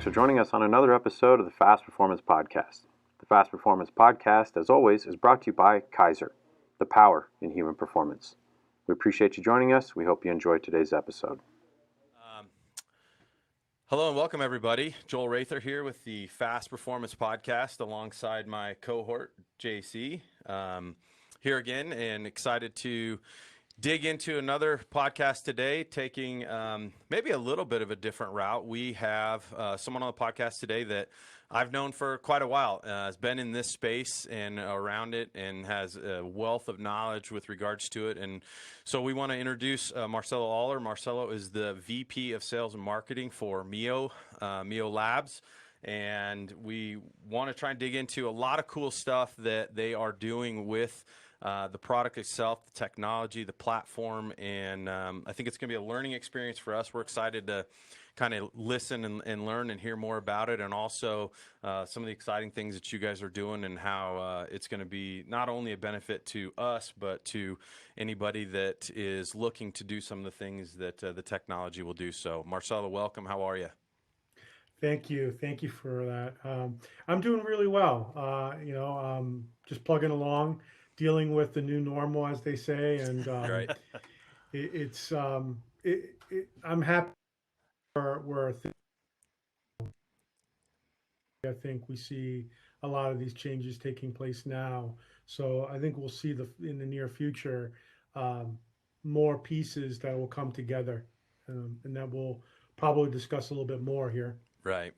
for joining us on another episode of the Fast Performance Podcast. The Fast Performance Podcast, as always, is brought to you by Kaiser, the power in human performance. We appreciate you joining us. We hope you enjoyed today's episode. Hello and welcome, everybody. Joel Rather here with the Fast Performance Podcast alongside my cohort, JC. Here again and excited to dig into another podcast today, taking maybe a little bit of a different route. We have someone on the podcast today that I've known for quite a while, has been in this space and around it and has a wealth of knowledge with regards to it. And so we want to introduce Marcelo Aller. Marcelo is the VP of Sales and Marketing for Mio-labs. And we want to try and dig into a lot of cool stuff that they are doing with the product itself, the technology, the platform, and I think it's going to be a learning experience for us. We're excited to kind of listen and learn and hear more about it, and also some of the exciting things that you guys are doing and how it's going to be not only a benefit to us, but to anybody that is looking to do some of the things that the technology will do. So, Marcelo, welcome. How are you? Thank you. Thank you for that. I'm doing really well. Just plugging along, dealing with the new normal, as they say, and Right. I'm happy where I think we see a lot of these changes taking place now. So I think we'll see in the near future more pieces that will come together, and that we'll probably discuss a little bit more here. Right.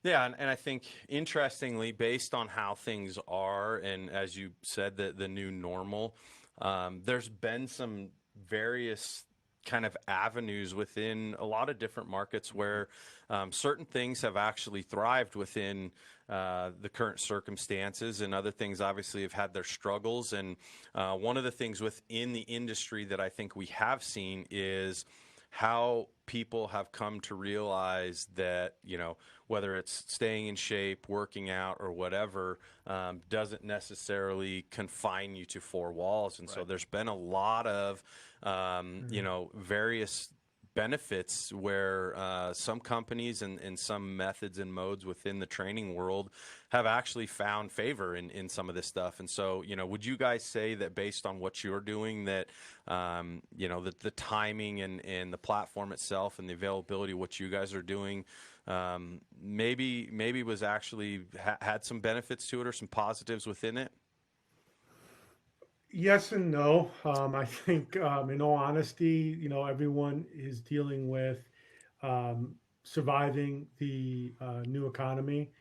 Yeah, and I think, interestingly, based on how things are, and as you said, the new normal, there's been some various kind of avenues within a lot of different markets where certain things have actually thrived within the current circumstances, and other things obviously have had their struggles. And one of the things within the industry that I think we have seen is how people have come to realize that, whether it's staying in shape, working out, or whatever, doesn't necessarily confine you to four walls. And so there's been a lot of, various benefits where some companies and some methods and modes within the training world have actually found favor in some of this stuff. And so, would you guys say that based on what you're doing, that, the timing and the platform itself and the availability of what you guys are doing, maybe was actually had some benefits to it or some positives within it? Yes and no. I think, in all honesty, everyone is dealing with surviving the new economy.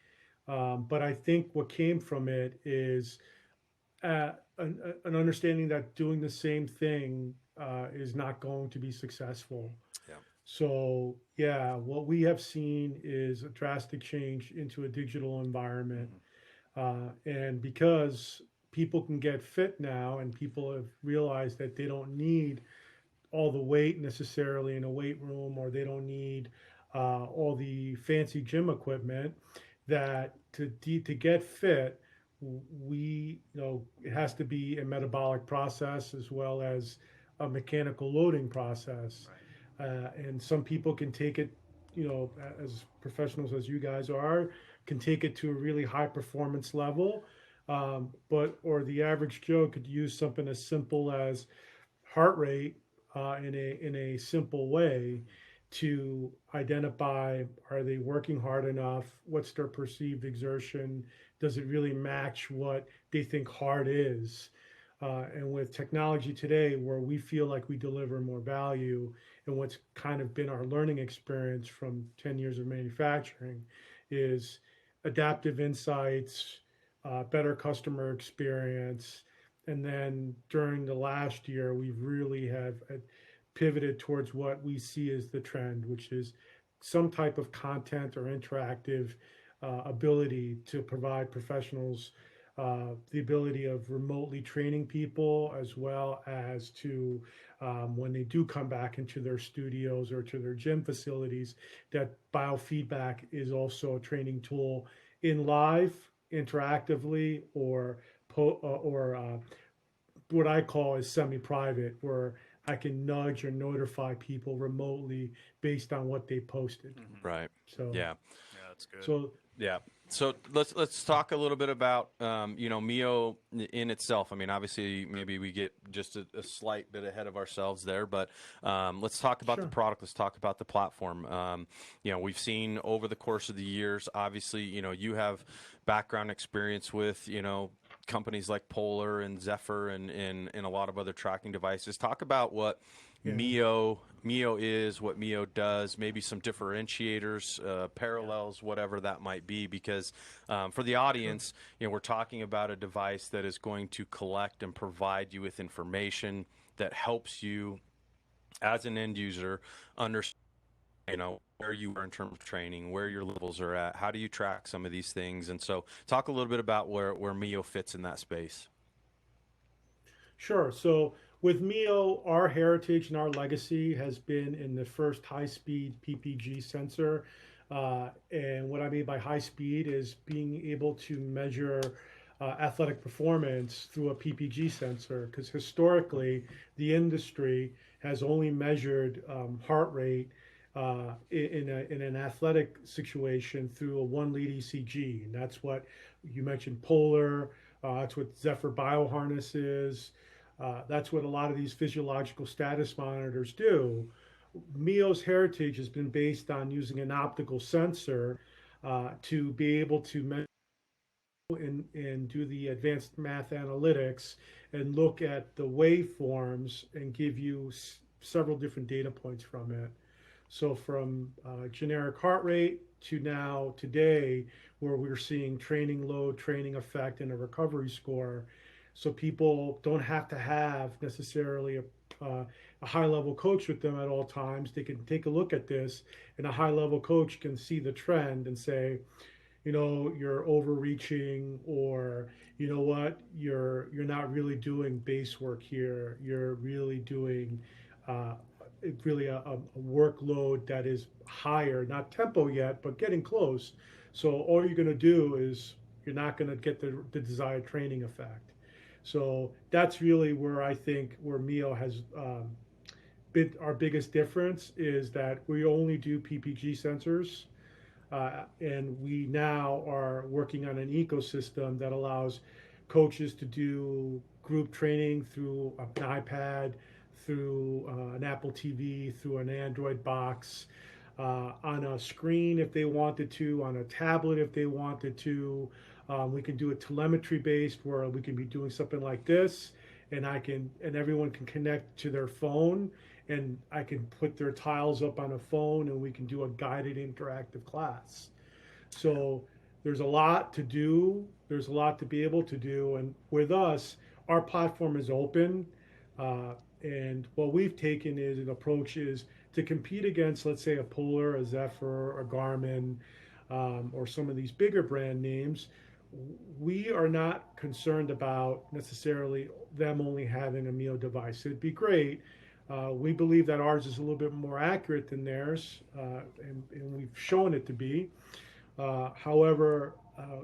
But I think what came from it is an understanding that doing the same thing is not going to be successful. Yeah. So, yeah, what we have seen is a drastic change into a digital environment. And because people can get fit now, and people have realized that they don't need all the weight necessarily in a weight room, or they don't need all the fancy gym equipment, that to get fit, it has to be a metabolic process as well as a mechanical loading process. And some people can take it, as professionals as you guys are, can take it to a really high performance level. Or the average Joe could use something as simple as heart rate in a simple way to identify, are they working hard enough? What's their perceived exertion? Does it really match what they think hard is? And with technology today, where we feel like we deliver more value, and what's kind of been our learning experience from 10 years of manufacturing, is adaptive insights, better customer experience. And then during the last year, we really have pivoted towards what we see as the trend, which is some type of content or interactive ability to provide professionals the ability of remotely training people, as well as to, when they do come back into their studios or to their gym facilities, that biofeedback is also a training tool in live, interactively, or what I call is semi-private, where I can nudge or notify people remotely based on what they posted. Right. So Yeah. that's good. So Yeah. So let's talk a little bit about Mio in itself. I mean, obviously, maybe we get just a slight bit ahead of ourselves there, but let's talk about the Sure. product. Let's talk about the platform. We've seen over the course of the years. Obviously, you have background experience with companies like Polar and Zephyr and a lot of other tracking devices. Talk about what Yeah. Mio is, what Mio does, maybe some differentiators, parallels, whatever that might be. Because for the audience, we're talking about a device that is going to collect and provide you with information that helps you as an end user understand, where you are in terms of training, where your levels are at, how do you track some of these things. And so talk a little bit about where Mio fits in that space. Sure. So with Mio, our heritage and our legacy has been in the first high-speed PPG sensor. And what I mean by high speed is being able to measure athletic performance through a PPG sensor. Because historically, the industry has only measured heart rate in an athletic situation through a 1 lead ECG. And that's what you mentioned, Polar. That's what Zephyr Bioharness is. That's what a lot of these physiological status monitors do. Mio's heritage has been based on using an optical sensor to be able to measure and do the advanced math analytics and look at the waveforms and give you several different data points from it. So from generic heart rate to now today, where we're seeing training load, training effect, and a recovery score. So people don't have to have necessarily a high-level coach with them at all times. They can take a look at this, and a high-level coach can see the trend and say, you're overreaching, or you know what, you're not really doing base work here. You're really doing really a workload that is higher, not tempo yet, but getting close. So all you're going to do is you're not going to get the desired training effect. So that's really where I think where Mio has been our biggest difference, is that we only do PPG sensors. And we now are working on an ecosystem that allows coaches to do group training through an iPad, through an Apple TV, through an Android box, on a screen if they wanted to, on a tablet if they wanted to. We can do it telemetry based, where we can be doing something like this, and everyone can connect to their phone, and I can put their tiles up on a phone, and we can do a guided interactive class. So there's a lot to do. There's a lot to be able to do. And with us, our platform is open. And what we've taken is an approach is to compete against, let's say, a Polar, a Zephyr, a Garmin, or some of these bigger brand names. We are not concerned about necessarily them only having a Mio device. It'd be great. We believe that ours is a little bit more accurate than theirs, and we've shown it to be. However,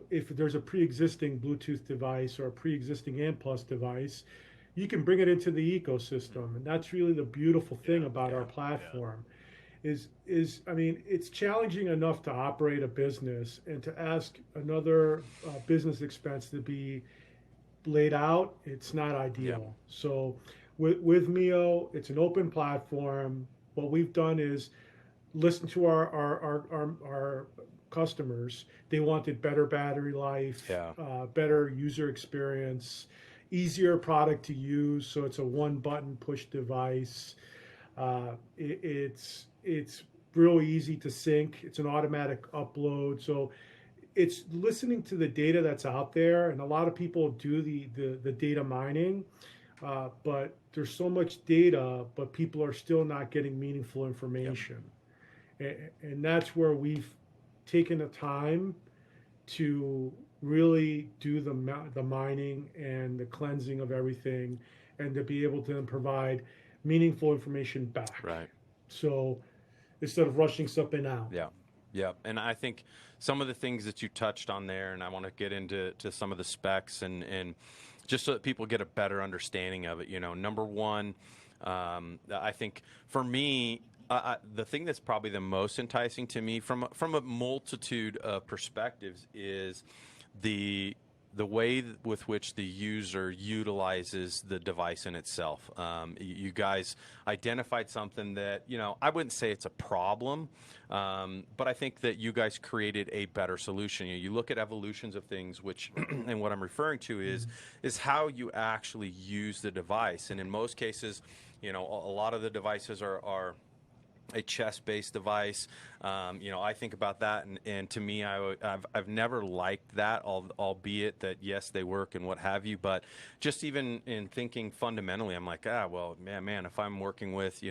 if there's a pre-existing Bluetooth device or a pre-existing ANT Plus device, you can bring it into the ecosystem, and that's really the beautiful thing about our platform. I mean, it's challenging enough to operate a business, and to ask another business expense to be laid out, it's not ideal. So with Mio, it's an open platform. What we've done is listen to our customers. They wanted better battery life, better user experience, easier product to use. So it's a one-button push device. It's real easy to sync. It's an automatic upload. So it's listening to the data that's out there, and a lot of people do the data mining, but there's so much data, but people are still not getting meaningful information. And that's where we've taken the time to really do the mining and the cleansing of everything, and to be able to then provide meaningful information back. Right. So instead of rushing something out. Yeah. And I think some of the things that you touched on there, and I want to get into some of the specs and just so that people get a better understanding of it. Number one, I think for me, The thing that's probably the most enticing to me from a multitude of perspectives is the way with which the user utilizes the device in itself. You guys identified something that, I wouldn't say it's a problem, but I think that you guys created a better solution. You look at evolutions of things, which, and what I'm referring to is how you actually use the device. And in most cases, a lot of the devices are a chest-based device. I think about that, and to me, I've never liked that, albeit that, yes, they work and what have you, but just even in thinking fundamentally, I'm like, well, man, if I'm working with,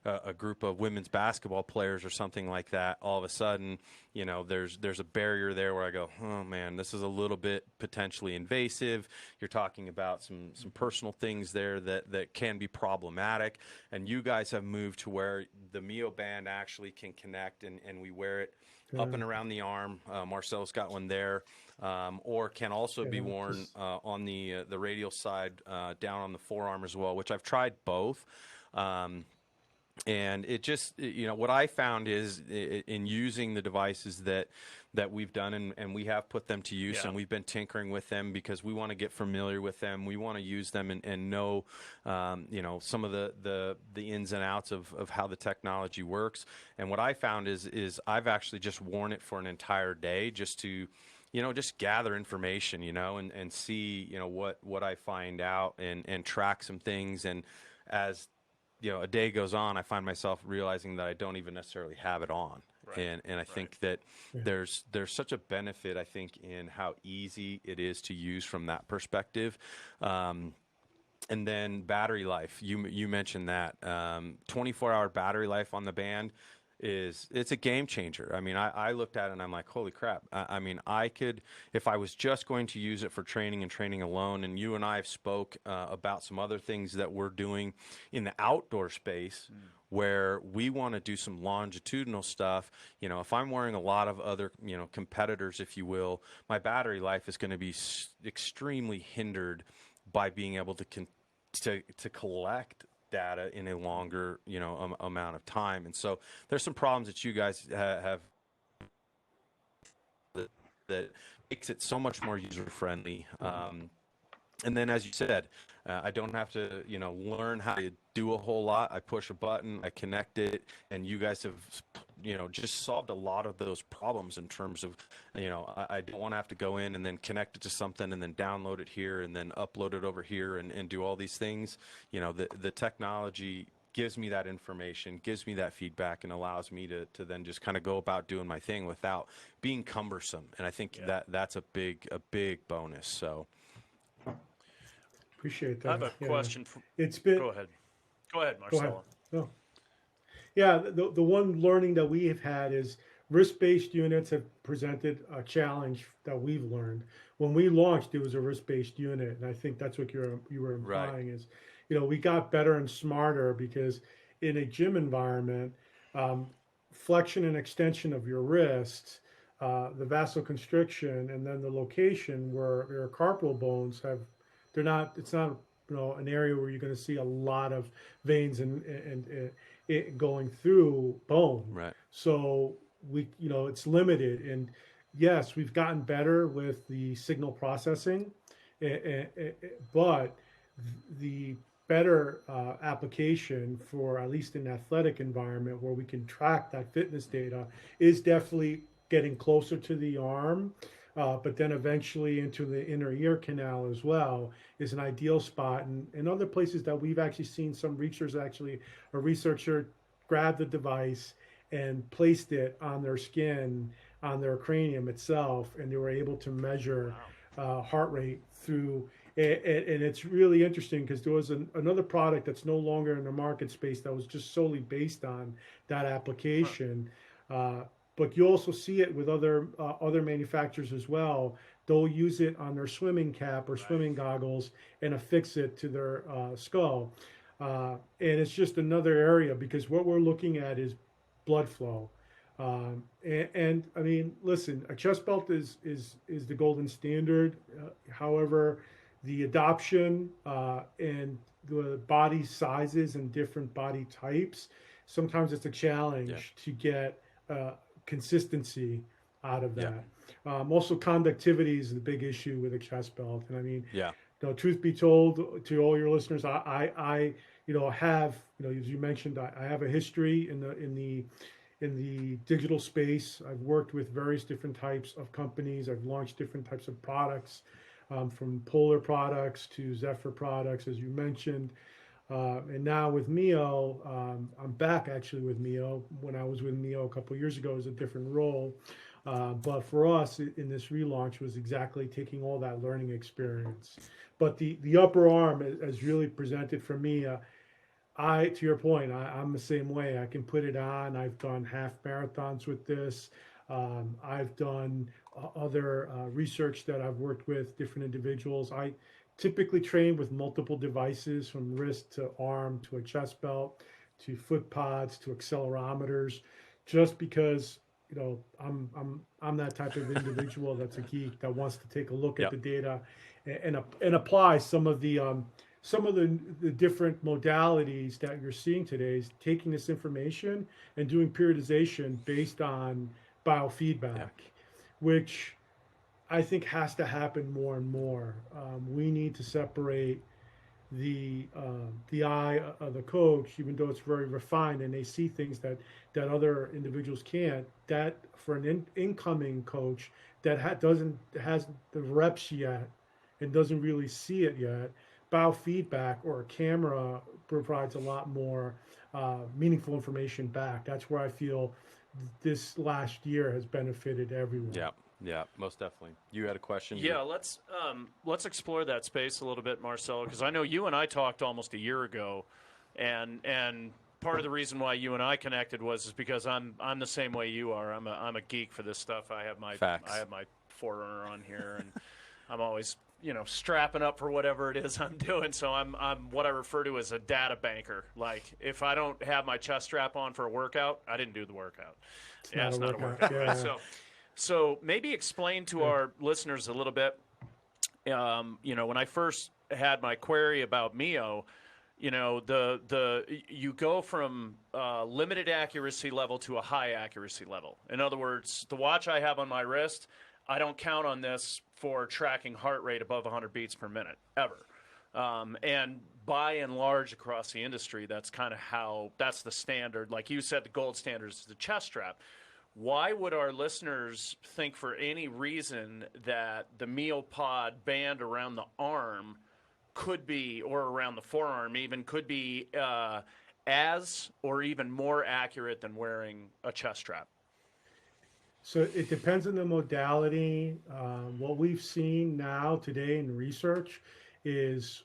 a group of women's basketball players or something like that, all of a sudden, there's a barrier there where I go, oh, man, this is a little bit potentially invasive. You're talking about some personal things there that can be problematic, and you guys have moved to where the Mio Band actually can connect, and we wear it up and around the arm. Marcelo's got one there, or can also be worn on the radial side, down on the forearm as well, which I've tried both. And it just, what I found is in using the devices that we've done, and we have put them to use, and we've been tinkering with them because we want to get familiar with them. We want to use them and know, some of the ins and outs of how the technology works. And what I found is I've actually just worn it for an entire day just to, just gather information, and see, what I find out and track some things. And as a day goes on, I find myself realizing that I don't even necessarily have it on. Right. And I think that there's such a benefit, I think, in how easy it is to use from that perspective. And then battery life, you mentioned that. 24-hour battery life on the band it's a game changer. I mean, I looked at it and I'm like, holy crap. I mean, I could, if I was just going to use it for training and training alone, and you and I have spoke about some other things that we're doing in the outdoor space where we want to do some longitudinal stuff. If I'm wearing a lot of other, competitors, if you will, my battery life is going to be extremely hindered by being able to collect data in a longer, amount of time. And so there's some problems that you guys have that makes it so much more user friendly. And then, as you said, I don't have to, learn how to do a whole lot. I push a button, I connect it, and you guys have, just solved a lot of those problems in terms of, I don't want to have to go in and then connect it to something and then download it here and then upload it over here and do all these things. The technology gives me that information, gives me that feedback, and allows me to then just kind of go about doing my thing without being cumbersome. And I think that's a big bonus. So. Appreciate that. I have a question. It's been. Go ahead, Marcelo. No. Yeah, the one learning that we have had is wrist-based units have presented a challenge that we've learned. When we launched, it was a wrist-based unit, and I think that's what you were implying is, we got better and smarter because in a gym environment, flexion and extension of your wrists, the vasoconstriction, and then the location where your carpal bones have. It's not an area where you're going to see a lot of veins and it going through bone. Right. So it's limited. And yes, we've gotten better with the signal processing, but the better application for at least an athletic environment where we can track that fitness data is definitely getting closer to the arm. But then eventually into the inner ear canal as well is an ideal spot. And other places that we've actually seen some researchers, a researcher grabbed the device and placed it on their skin, on their cranium itself, and they were able to measure heart rate through. And it's really interesting because there was another product that's no longer in the market space that was just solely based on that application. But you also see it with other manufacturers as well. They'll use it on their swimming cap or swimming goggles and affix it to their skull. And it's just another area because what we're looking at is blood flow. And I mean, listen, a chest belt is the golden standard. However, the adoption and the body sizes and different body types sometimes it's a challenge to get consistency out of that. Also, conductivity is the big issue with a chest belt. And I mean, truth be told, to all your listeners, I have, as you mentioned, I have a history in the digital space. I've worked with various different types of companies. I've launched different types of products, from Polar products to Zephyr products, as you mentioned. And now with Mio, I'm back actually with Mio. When I was with Mio a couple of years ago, it was a different role. But for us in this relaunch was exactly taking all that learning experience. But the upper arm has really presented for me. To your point, I'm the same way. I can put it on. I've done half marathons with this. I've done other research that I've worked with different individuals. I typically train with multiple devices, from wrist to arm to a chest belt to foot pods to accelerometers, just because I'm that type of individual that's a geek that wants to take a look at the data and apply some of the different modalities that you're seeing today, is taking this information and doing periodization based on biofeedback, which I think has to happen more and more. We need to separate the eye of the coach, even though it's very refined and they see things that other individuals can't. That for an incoming coach that has the reps yet and doesn't really see it yet, biofeedback or a camera provides a lot more meaningful information back. That's where I feel this last year has benefited everyone. Yeah, most definitely. You had a question? Yeah, let's explore that space a little bit, Marcelo, because I know you and I talked almost a year ago, and part of the reason why you and I connected was because I'm the same way you are. I'm a geek for this stuff. I have my Forerunner on here, and I'm always strapping up for whatever it is I'm doing. So I'm what I refer to as a data banker. Like, if I don't have my chest strap on for a workout, I didn't do the workout. It's not a workout. Right? So maybe explain to our listeners a little bit. When I first had my query about Mio, you go from limited accuracy level to a high accuracy level. In other words, the watch I have on my wrist, I don't count on this for tracking heart rate above 100 beats per minute, ever. And by and large across the industry, that's that's the standard. Like you said, the gold standard is the chest strap. Why would our listeners think for any reason that the Mio Pod band around the arm could be, or around the forearm even, could be as or even more accurate than wearing a chest strap? So it depends on the modality. What we've seen now today in research is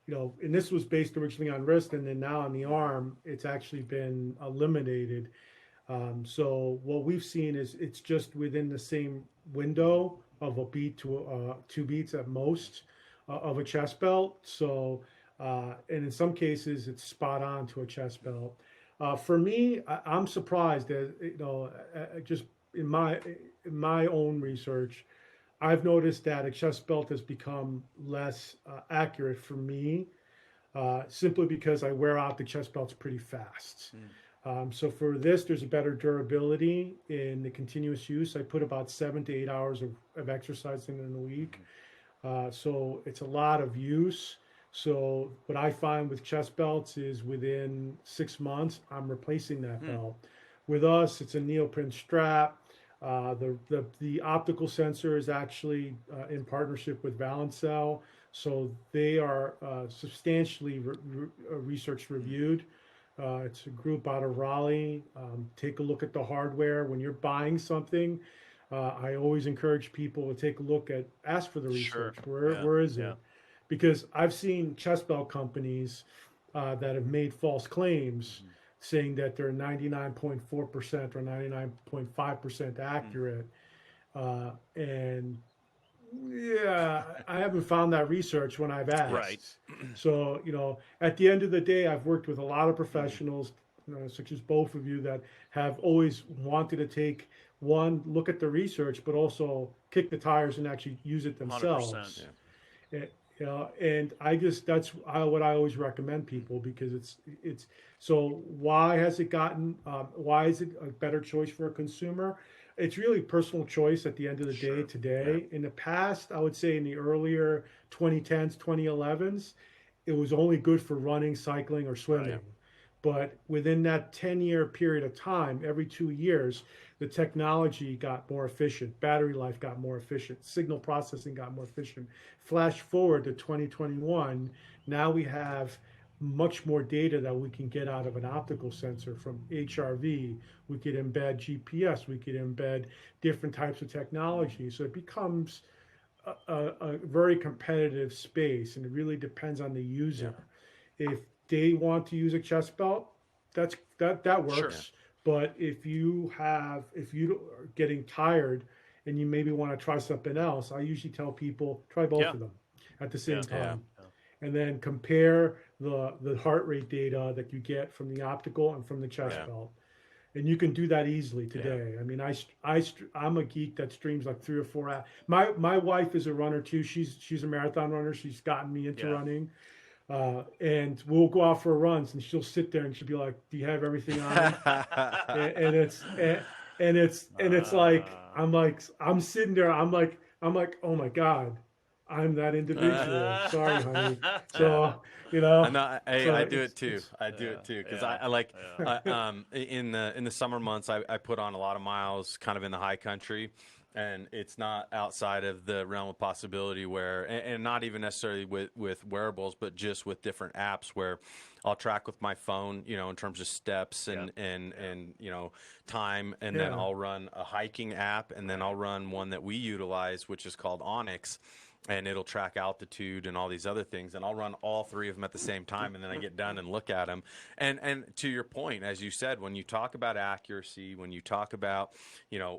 and this was based originally on wrist, and then now on the arm, it's actually been eliminated. So what we've seen is it's just within the same window of a beat to 2 beats at most of a chest belt. So, and in some cases, it's spot on to a chest belt. For me, I'm surprised that just in my own research, I've noticed that a chest belt has become less accurate for me, simply because I wear out the chest belts pretty fast. So for this, there's a better durability in the continuous use. I put about 7 to 8 hours of exercising in a week. So it's a lot of use. So what I find with chest belts is within 6 months, I'm replacing that belt. With us, it's a neoprene strap. The optical sensor is actually in partnership with Valencell. So they are substantially research reviewed. It's a group out of Raleigh. Take a look at the hardware. When you're buying something, I always encourage people to ask for the research. Where is it? Because I've seen chest belt companies that have made false claims saying that they're 99.4% or 99.5% accurate. And I haven't found that research when I've asked. Right. So, at the end of the day, I've worked with a lot of professionals, such as both of you, that have always wanted to take look at the research, but also kick the tires and actually use it themselves. 100%. You know, and what I always recommend people, because it's so why has it gotten why is it a better choice for a consumer? It's really personal choice at the end of the day Sure. today. In the past, I would say in the earlier 2010s, 2011s, it was only good for running, cycling, or swimming. But within that 10-year period of time, every 2 years, the technology got more efficient, battery life got more efficient, signal processing got more efficient. Flash forward to 2021, now we have much more data that we can get out of an optical sensor from HRV. We could embed GPS, we could embed different types of technology. So it becomes a very competitive space, and it really depends on the user. If they want to use a chest belt, that works. Sure. But if you are getting tired and you maybe want to try something else, I usually tell people try both of them at the same time, and then compare the heart rate data that you get from the optical and from the chest belt. And you can do that easily today. I mean, I'm a geek that streams like 3 or 4 hours. My wife is a runner too. She's a marathon runner. She's gotten me into running. And we'll go out for runs, and she'll sit there and she'll be like, "Do you have everything on?" and it's like I'm sitting there. I'm like, "Oh my God, I'm that individual." Sorry, honey. So I do it too. I do it too because I like in the summer months I put on a lot of miles, kind of in the high country. And it's not outside of the realm of possibility where, and not even necessarily with wearables, but just with different apps where I'll track with my phone, in terms of steps and time. And then I'll run a hiking app, and then I'll run one that we utilize, which is called Onyx. And it'll track altitude and all these other things. And I'll run all 3 of them at the same time, and then I get done and look at them. And to your point, as you said, when you talk about accuracy, when you talk about,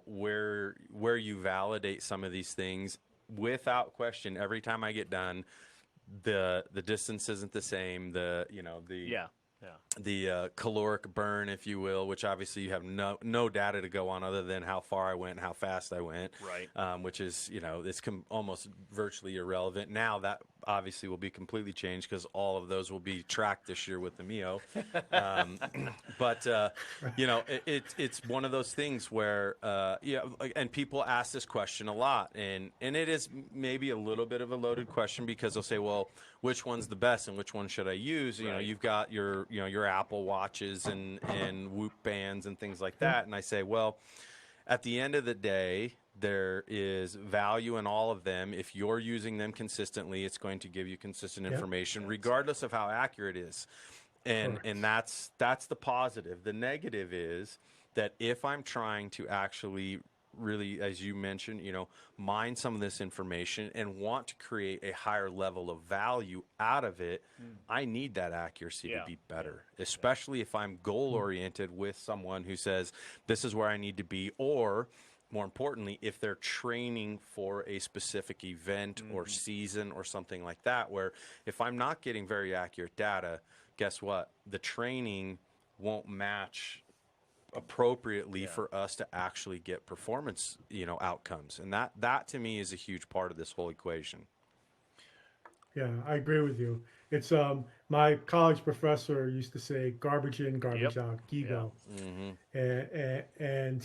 where you validate some of these things, without question, every time I get done, the distance isn't the same. The caloric burn, if you will, which obviously you have no data to go on other than how far I went and how fast I went, which is, it's almost virtually irrelevant. Now that obviously will be completely changed because all of those will be tracked this year with the Mio. But it's one of those things where, and people ask this question a lot, and it is maybe a little bit of a loaded question because they'll say, well, which one's the best and which one should I use? You've got your Apple Watches and Whoop bands and things like that. And I say, well, at the end of the day, there is value in all of them. If you're using them consistently, it's going to give you consistent information, regardless of how accurate it is. And that's the positive. The negative is that if I'm trying to actually really, as you mentioned, mine some of this information and want to create a higher level of value out of it, I need that accuracy to be better, especially if I'm goal-oriented with someone who says, this is where I need to be, or more importantly, if they're training for a specific event or season or something like that, where if I'm not getting very accurate data, guess what? The training won't match appropriately for us to actually get performance, outcomes. And that to me is a huge part of this whole equation. Yeah, I agree with you. It's my college professor used to say garbage in, garbage out, GIGO. And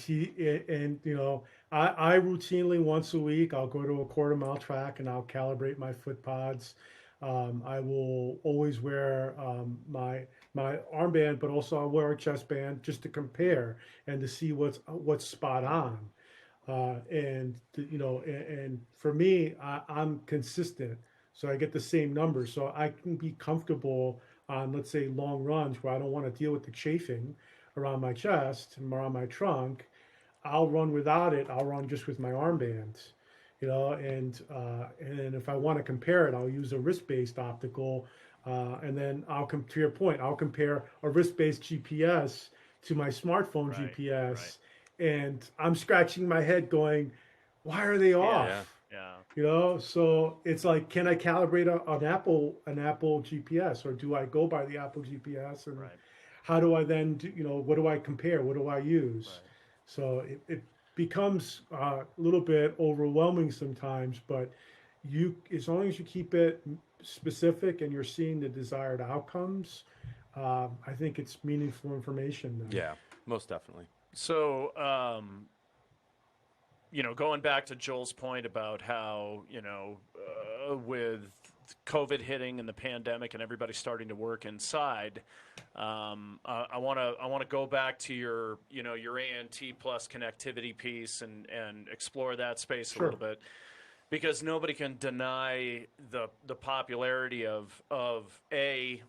I routinely once a week I'll go to a quarter-mile track and I'll calibrate my foot pods. I will always wear my armband, but also I'll wear a chest band just to compare and to see what's spot on. And for me, I'm consistent, so I get the same numbers. So I can be comfortable on, let's say, long runs where I don't want to deal with the chafing around my chest and around my trunk. I'll run without it. I'll run just with my armbands. And if I want to compare it, I'll use a wrist-based optical, and then to your point, I'll compare a wrist-based GPS to my smartphone GPS, and I'm scratching my head going, why are they off? So it's like, can I calibrate an Apple GPS, or do I go by the Apple GPS, and how do I then do, what do I compare? What do I use? So it becomes a little bit overwhelming sometimes, but as long as you keep it specific and you're seeing the desired outcomes, I think it's meaningful information then. Yeah, most definitely. So, going back to Joel's point about how, with COVID hitting and the pandemic and everybody starting to work inside, I want to go back to your ANT plus connectivity piece and explore that space a little bit, because nobody can deny the popularity of A,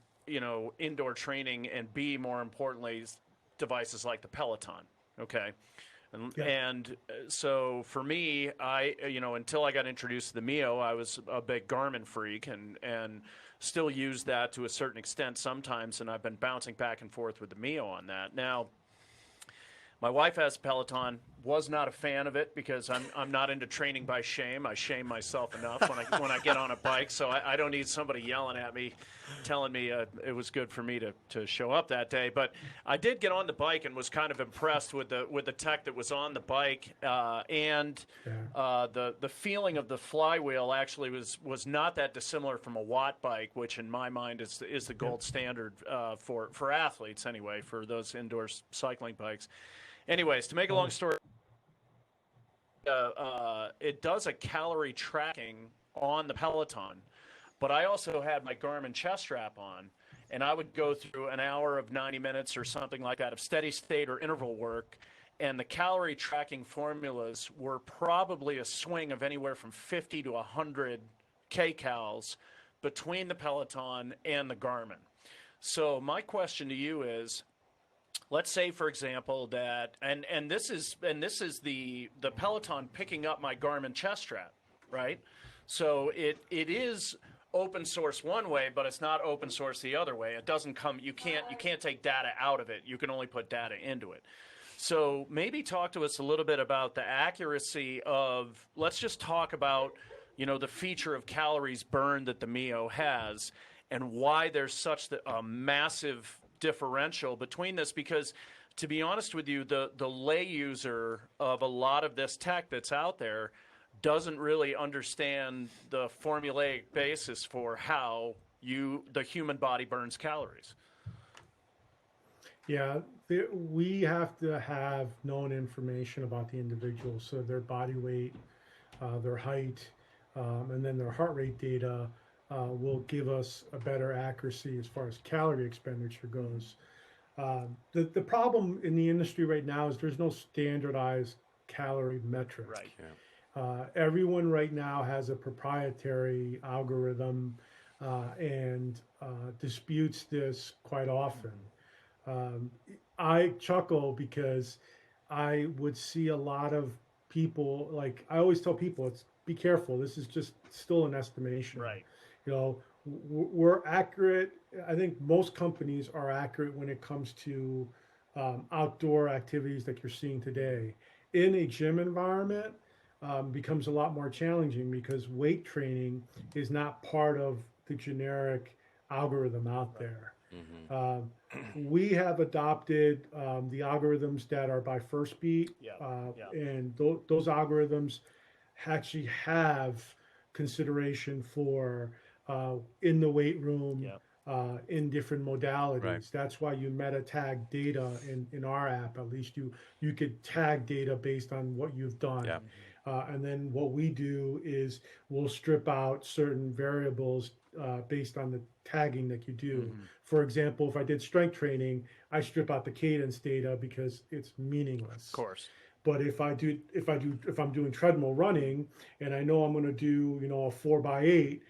indoor training, and B, more importantly, devices like the Peloton. Okay. And so for me, until I got introduced to the Mio, I was a big Garmin freak and still use that to a certain extent sometimes. And I've been bouncing back and forth with the Mio on that. Now, my wife has Peloton, was not a fan of it because I'm not into training by shame. I shame myself enough when I get on a bike, so I don't need somebody yelling at me, telling me it was good for me to show up that day. But I did get on the bike and was kind of impressed with the tech that was on the bike, and the feeling of the flywheel actually was not that dissimilar from a Watt bike, which in my mind is the gold standard for athletes anyway, for those indoor cycling bikes. Anyways, to make a long story, it does a calorie tracking on the Peloton, but I also had my Garmin chest strap on, and I would go through an hour of 90 minutes or something like that of steady state or interval work, and the calorie tracking formulas were probably a swing of anywhere from 50 to 100 kcals between the Peloton and the Garmin. So my question to you is, let's say, for example, that and this is the Peloton picking up my Garmin chest strap, right? So it is open source one way, but it's not open source the other way. It doesn't come. You can't take data out of it. You can only put data into it. So maybe talk to us a little bit about the accuracy of. Let's just talk about the feature of calories burned that the Mio has, and why there's such a massive differential between this, because to be honest with you, the lay user of a lot of this tech that's out there doesn't really understand the formulaic basis for how the human body burns calories. Yeah, we have to have known information about the individual, so their body weight, their height, and then their heart rate data will give us a better accuracy as far as calorie expenditure goes. The problem in the industry right now is there's no standardized calorie metric. Right. Yeah. Everyone right now has a proprietary algorithm and disputes this quite often. I chuckle because I would see a lot of people, like I always tell people, be careful. This is just still an estimation. Right. We're accurate. I think most companies are accurate when it comes to outdoor activities that you're seeing today. In a gym environment, becomes a lot more challenging because weight training is not part of the generic algorithm out there. Mm-hmm. We have adopted the algorithms that are by first beat, and those algorithms actually have consideration for in the weight room, in different modalities. Right. That's why you meta tag data in our app. At least you could tag data based on what you've done. Yeah. And then what we do is we'll strip out certain variables based on the tagging that you do. Mm-hmm. For example, if I did strength training, I strip out the cadence data because it's meaningless. Of course. But if I'm doing treadmill running and I know I'm going to do a 4x8,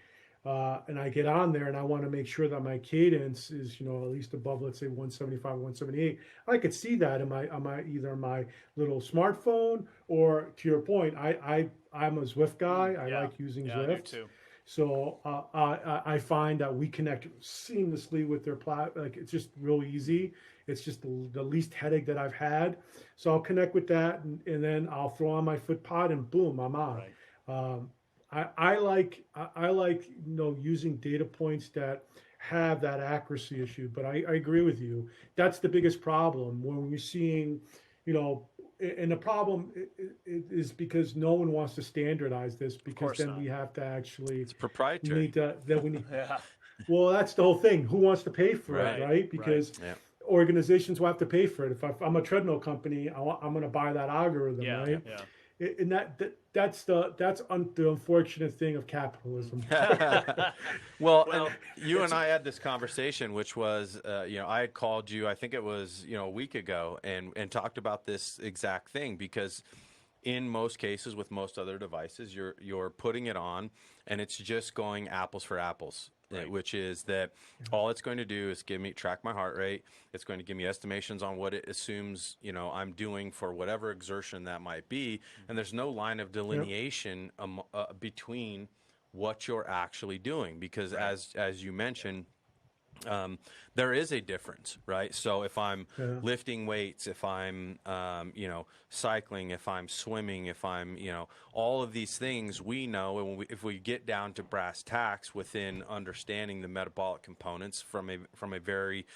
and I get on there and I want to make sure that my cadence is at least above, let's say 175, 178, I could see that in my either my little smartphone, or to your point, I'm a Zwift guy. I like using Zwift. I do too. So I find that we connect seamlessly with their platform. Like, it's just real easy. It's just the least headache that I've had. So I'll connect with that, and then I'll throw on my foot pod, and boom, I'm on. Right. I like using data points that have that accuracy issue. But I agree with you. That's the biggest problem when you're seeing you know, and the problem is because no one wants to standardize this, because then not. we have to actually It's proprietary. need to, that we need, Yeah. well, that's the whole thing. Who wants to pay for Right, it, right? Because Yeah. organizations will have to pay for it. If I'm a treadmill company, I'm going to buy that algorithm, Yeah. right? Yeah. And that's the unfortunate thing of capitalism. Well, Well, and you and I had this conversation, which was, I had called you, I think it was, a week ago, and talked about this exact thing, because in most cases with most other devices, you're putting it on, and it's just going apples for apples. Right. Which is that all it's going to do is track my heart rate. It's going to give me estimations on what it assumes, I'm doing for whatever exertion that might be. And there's no line of delineation between what you're actually doing, because as you mentioned, there is a difference, right? So if I'm lifting weights, if I'm, cycling, if I'm swimming, if I'm, all of these things, we know, and if we get down to brass tacks within understanding the metabolic components from a very,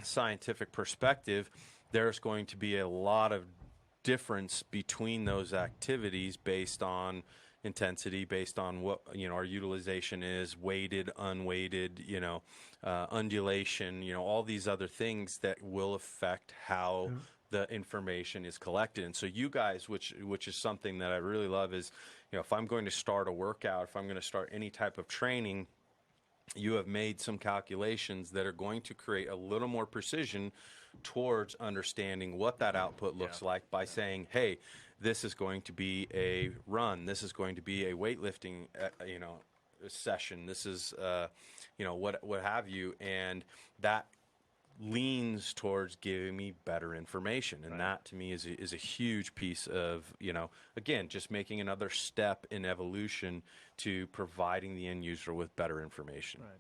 scientific perspective, there's going to be a lot of difference between those activities based on intensity, based on what our utilization is, weighted, unweighted, undulation, all these other things that will affect how the information is collected. And so you guys, which is something that I really love, is if I'm going to start a workout, if I'm going to start any type of training, you have made some calculations that are going to create a little more precision towards understanding what that output looks like by saying, hey, this is going to be a run, this is going to be a weightlifting session, this is what have you, and that leans towards giving me better information. And that to me is a huge piece of, again, just making another step in evolution to providing the end user with better information. Right.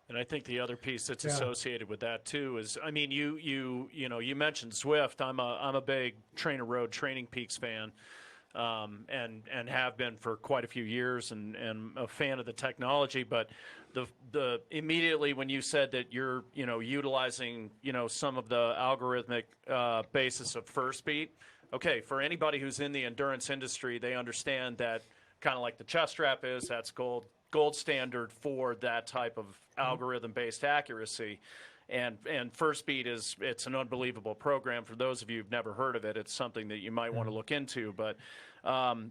And I think the other piece that's associated with that too is, I mean, you mentioned Zwift. I'm a big Trainer Road Training Peaks fan, and have been for quite a few years, and a fan of the technology. But the immediately when you said that you're utilizing some of the algorithmic basis of first beat, okay, for anybody who's in the endurance industry, they understand that kind of like the chest strap is, that's gold standard for that type of algorithm-based accuracy. And First Beat it's an unbelievable program. For those of you who've never heard of it, it's something that you might want to look into. But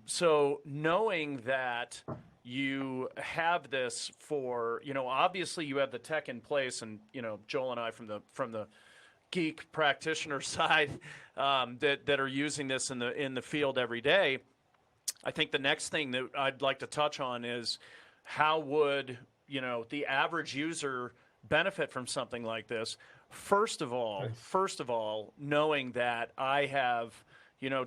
so knowing that you have this for, obviously you have the tech in place, and Joel and I from the geek practitioner side that are using this in the field every day. I think the next thing that I'd like to touch on is, how would the average user benefit from something like this? First of all, knowing that I have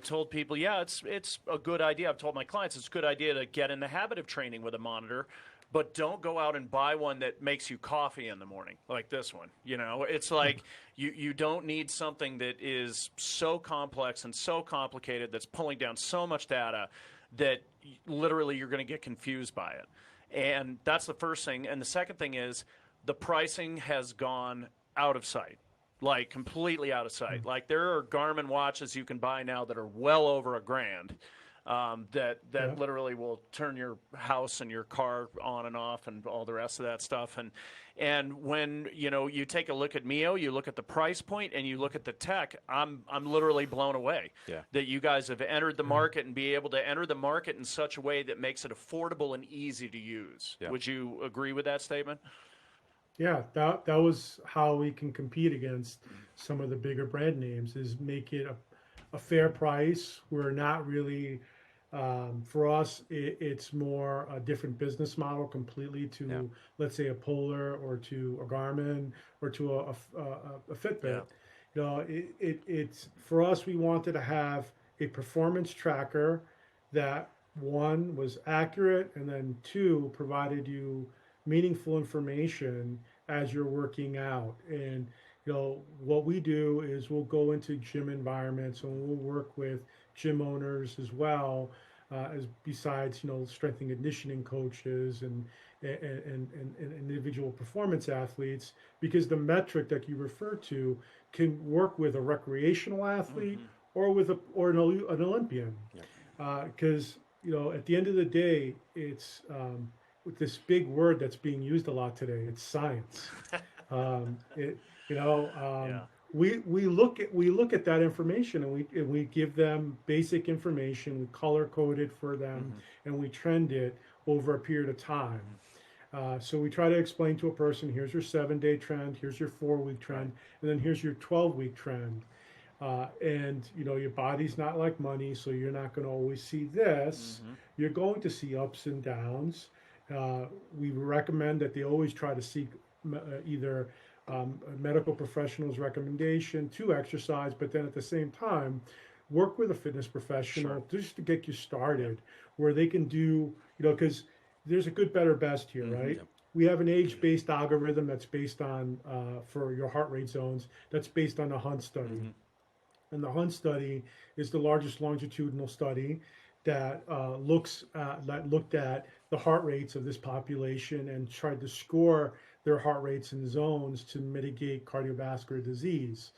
told people, it's a good idea. I've told my clients it's a good idea to get in the habit of training with a monitor, but don't go out and buy one that makes you coffee in the morning like this one. It's like you don't need something that is so complex and so complicated, that's pulling down so much data that literally you're going to get confused by it. And that's the first thing. And the second thing is, the pricing has gone out of sight, like completely out of sight. Like, there are Garmin watches you can buy now that are well over $1,000, that literally will turn your house and your car on and off and all the rest of that stuff. And when you take a look at Mio, you look at the price point and you look at the tech, I'm literally blown away that you guys have entered the market, and be able to enter the market in such a way that makes it affordable and easy to use. Would you agree with that statement? Yeah, that was how we can compete against some of the bigger brand names, is make it a fair price. We're not really, for us, it's more a different business model completely to, let's say, a Polar or to a Garmin or to a Fitbit. It's for us, we wanted to have a performance tracker that, one, was accurate, and then two, provided you meaningful information as you're working out. And what we do is we'll go into gym environments, and we'll work with gym owners as well, as besides strength and conditioning coaches and individual performance athletes, because the metric that you refer to can work with a recreational athlete or with an Olympian, because at the end of the day, it's with this big word that's being used a lot today. It's science. It, you know, we look at that information, and we give them basic information. We color code it for them, and we trend it over a period of time. So we try to explain to a person, here's your 7-day trend, here's your 4-week trend, and then here's your 12-week trend. And your body's not like money, so you're not going to always see this. You're going to see ups and downs. We recommend that they always try to seek either a medical professional's recommendation to exercise, but then at the same time, work with a fitness professional just to get you started, where they can do, because there's a good, better, best here, right? We have an age-based algorithm that's based on, for your heart rate zones, that's based on the Hunt study. And the Hunt study is the largest longitudinal study that looked at the heart rates of this population and tried to score their heart rates in zones to mitigate cardiovascular disease.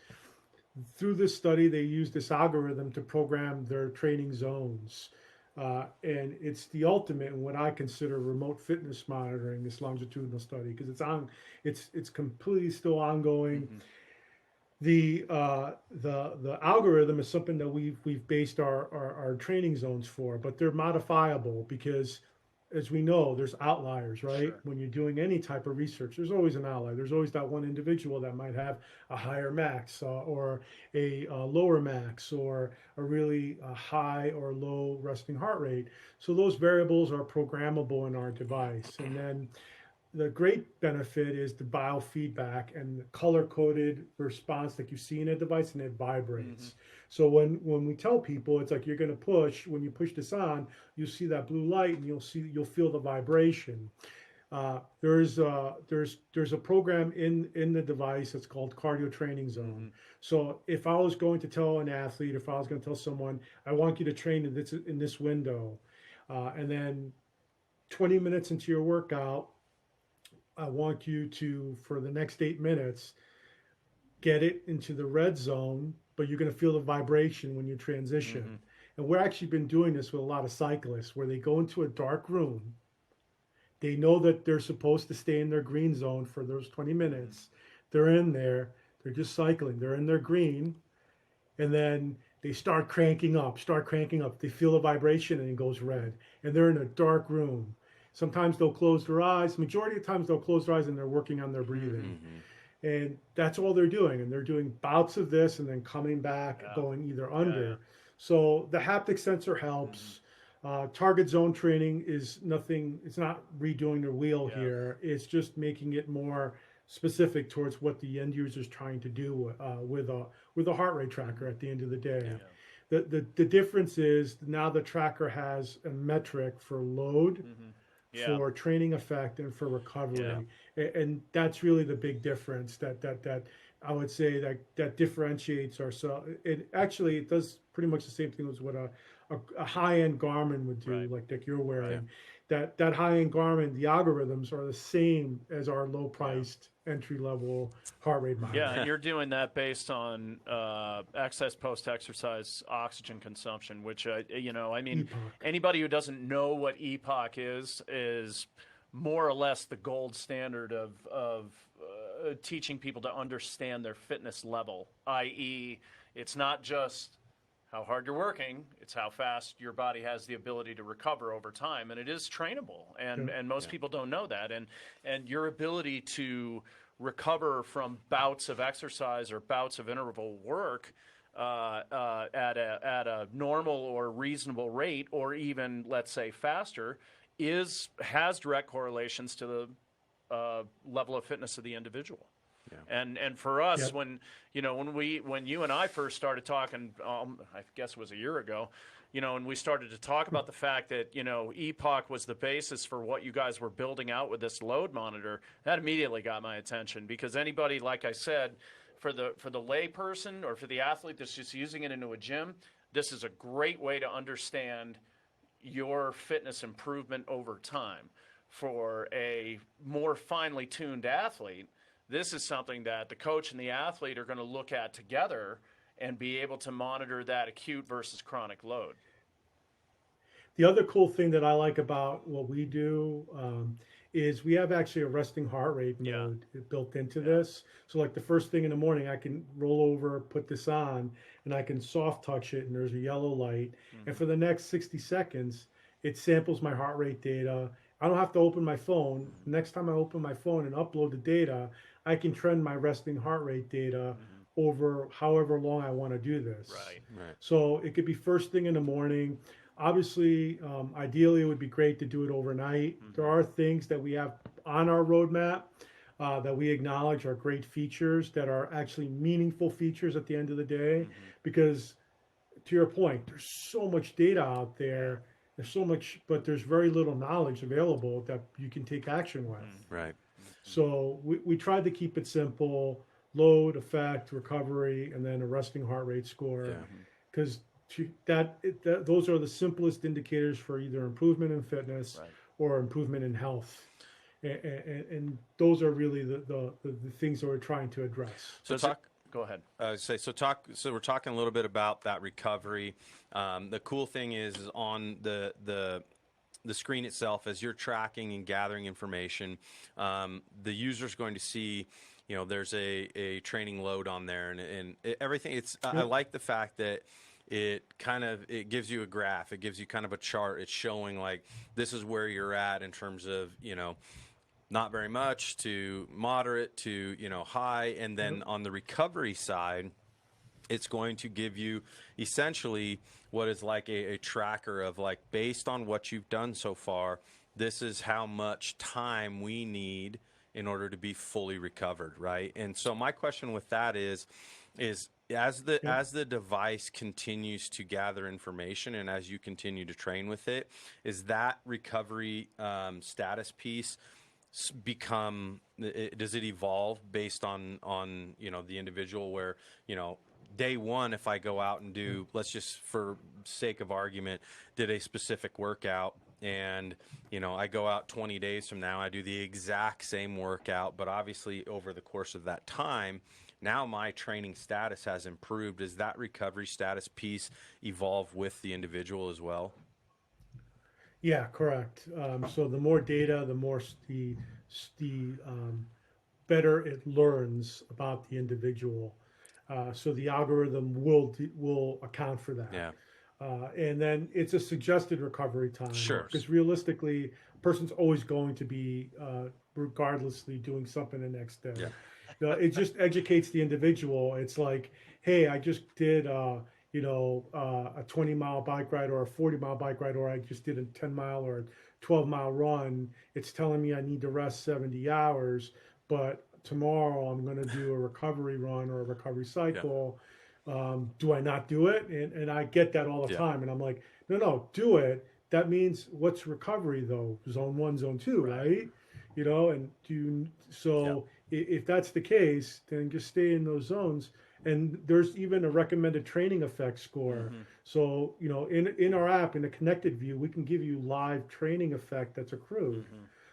Through this study, they used this algorithm to program their training zones. And it's the ultimate in what I consider remote fitness monitoring, this longitudinal study, because it's completely still ongoing. The algorithm is something that we've based our training zones for, but they're modifiable because, as we know, there's outliers, right? When you're doing any type of research, there's always an outlier. There's always that one individual that might have a higher max or a lower max, or a really high or low resting heart rate. So those variables are programmable in our device. And then the great benefit is the biofeedback and the color-coded response that you see in a device, and it vibrates. So when we tell people, it's like, you're going to push, when you push this on, you'll see that blue light, and you'll feel the vibration. There's a program in the device that's called Cardio Training Zone. So if I was going to tell an athlete, if I was going to tell someone, I want you to train in this window, and then 20 minutes into your workout, I want you to, for the next 8 minutes, get it into the red zone, but you're going to feel the vibration when you transition. And we've actually been doing this with a lot of cyclists, where they go into a dark room. They know that they're supposed to stay in their green zone for those 20 minutes. They're in there. They're just cycling. They're in their green. And then they start cranking up. They feel the vibration, and it goes red. And they're in a dark room. Sometimes they'll close their eyes. Majority of times they'll close their eyes, and they're working on their breathing. And that's all they're doing. And they're doing bouts of this and then coming back, going either under. So the haptic sensor helps. Target zone training is nothing. It's not redoing the wheel here. It's just making it more specific towards what the end user is trying to do with a heart rate tracker at the end of the day. The difference is now the tracker has a metric for load, for training effect, and for recovery. And that's really the big difference that I would say that differentiates ourselves. It does pretty much the same thing as what a high-end Garmin would do, like you're wearing. That high-end Garmin, the algorithms are the same as our low-priced entry-level heart rate monitor. Yeah, and you're doing that based on excess post-exercise oxygen consumption, which, EPOC. Anybody who doesn't know what EPOC is more or less the gold standard of teaching people to understand their fitness level, i.e., it's not just how hard you're working, it's how fast your body has the ability to recover over time, and it is trainable, and most people don't know that, and your ability to recover from bouts of exercise or bouts of interval work at a normal or reasonable rate, or even, let's say, faster, has direct correlations to the level of fitness of the individual. And for us, when you and I first started talking, I guess it was a year ago, and we started to talk about the fact that EPOC was the basis for what you guys were building out with this load monitor, that immediately got my attention, because anybody, like I said, for the lay person or for the athlete that's just using it into a gym, this is a great way to understand your fitness improvement over time. For a more finely tuned athlete, this is something that the coach and the athlete are going to look at together and be able to monitor that acute versus chronic load. The other cool thing that I like about what we do is we have actually a resting heart rate mode built into this. So like the first thing in the morning, I can roll over, put this on, and I can soft touch it, and there's a yellow light. And for the next 60 seconds, it samples my heart rate data. I don't have to open my phone. Next time I open my phone and upload the data, I can trend my resting heart rate data over however long I want to do this. Right. So it could be first thing in the morning. Obviously, ideally, it would be great to do it overnight. There are things that we have on our roadmap that we acknowledge are great features that are actually meaningful features at the end of the day. Because to your point, there's so much data out there. There's so much, but there's very little knowledge available that you can take action with. Right. So we tried to keep it simple: load, effect, recovery, and then a resting heart rate score. Because those are the simplest indicators for either improvement in fitness or improvement in health, and those are really the things that we're trying to address. So go ahead. So we're talking a little bit about that recovery. The cool thing is on the screen itself, as you're tracking and gathering information, the user's going to see, there's a training load on there and everything. I like the fact that it gives you a graph. It gives you kind of a chart. It's showing like this is where you're at in terms of, not very much to moderate to, high. And then on the recovery side, it's going to give you essentially what is like a tracker of like, based on what you've done so far, this is how much time we need in order to be fully recovered, right? And so my question with that is as the device continues to gather information and as you continue to train with it, is that recovery status piece does it evolve based on the individual, where day one, if I go out and do, let's just for sake of argument, did a specific workout, and I go out 20 days from now, I do the exact same workout, but obviously over the course of that time, now my training status has improved. Does that recovery status piece evolve with the individual as well? Yeah, correct. So the more data, the more the better it learns about the individual. So the algorithm will account for that. Yeah. And then it's a suggested recovery time. Sure. Because realistically, a person's always going to be regardlessly doing something the next day. Yeah. It just educates the individual. It's like, hey, I just did a 20-mile bike ride or a 40-mile bike ride, or I just did a 10-mile or a 12-mile run. It's telling me I need to rest 70 hours, but tomorrow I'm going to do a recovery run or a recovery cycle. Do I not do it? And I get that all the time. And I'm like, no, do it. That means what's recovery though? Zone 1, zone 2, right? And if that's the case, then just stay in those zones. And there's even a recommended training effect score. So, in our app, in the connected view, we can give you live training effect that's accrued.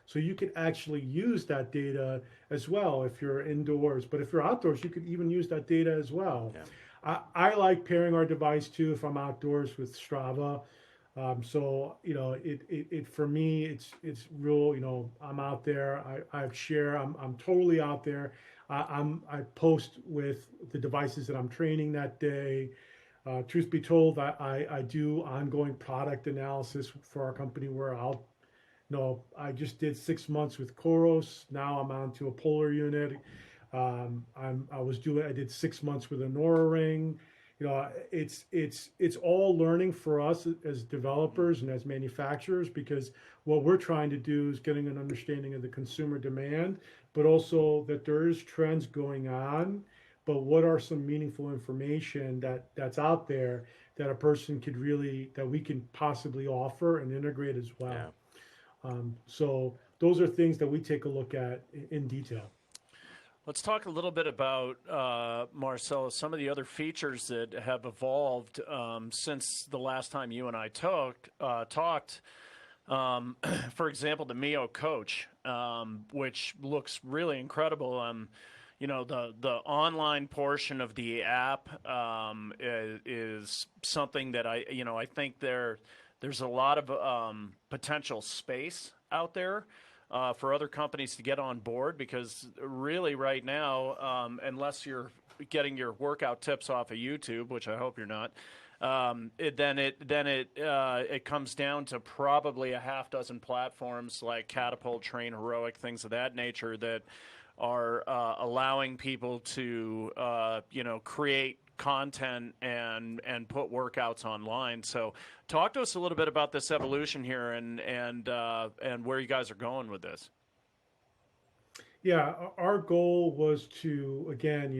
So you can actually use that data as well if you're indoors. But if you're outdoors, you could even use that data as well. Yeah. I like pairing our device too if I'm outdoors with Strava. So it for me it's real. I'm out there. I share. I'm totally out there. I post with the devices that I'm training that day. Truth be told, I do ongoing product analysis for our company where I just did 6 months with Koros. Now I'm on to a polar unit. I did 6 months with a Nora ring. It's all learning for us as developers and as manufacturers, because what we're trying to do is getting an understanding of the consumer demand, but also that there is trends going on, but what are some meaningful information that's out there that a person that we can possibly offer and integrate as well. Yeah. So those are things that we take a look at in detail. Let's talk a little bit about, Marcelo, some of the other features that have evolved since the last time you and I talked. For example, the Mio Coach, which looks really incredible. The online portion of the app is something that I think there's a lot of potential space out there for other companies to get on board, because really right now, unless you're getting your workout tips off of YouTube, which I hope you're not, it comes down to probably a half dozen platforms like Catapult, Train Heroic, things of that nature that are allowing people to create content and put workouts online. So talk to us a little bit about this evolution here and where you guys are going with this. Yeah, our goal was to, again,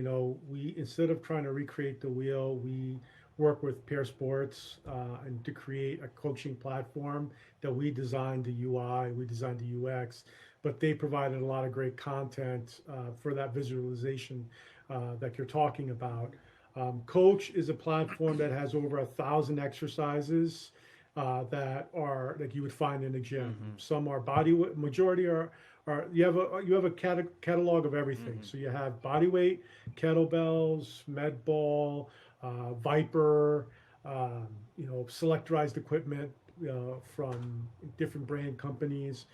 we, instead of trying to recreate the wheel, we work with Peer Sports and to create a coaching platform that we designed the UI, we designed the UX, but they provided a lot of great content for that visualization that you're talking about. Coach is a platform that has over 1,000 exercises that are like you would find in a gym. Mm-hmm. Some are body weight, majority are you have a catalog of everything. Mm-hmm. So you have body weight, kettlebells, med ball, Viper, selectorized equipment from different brand companies,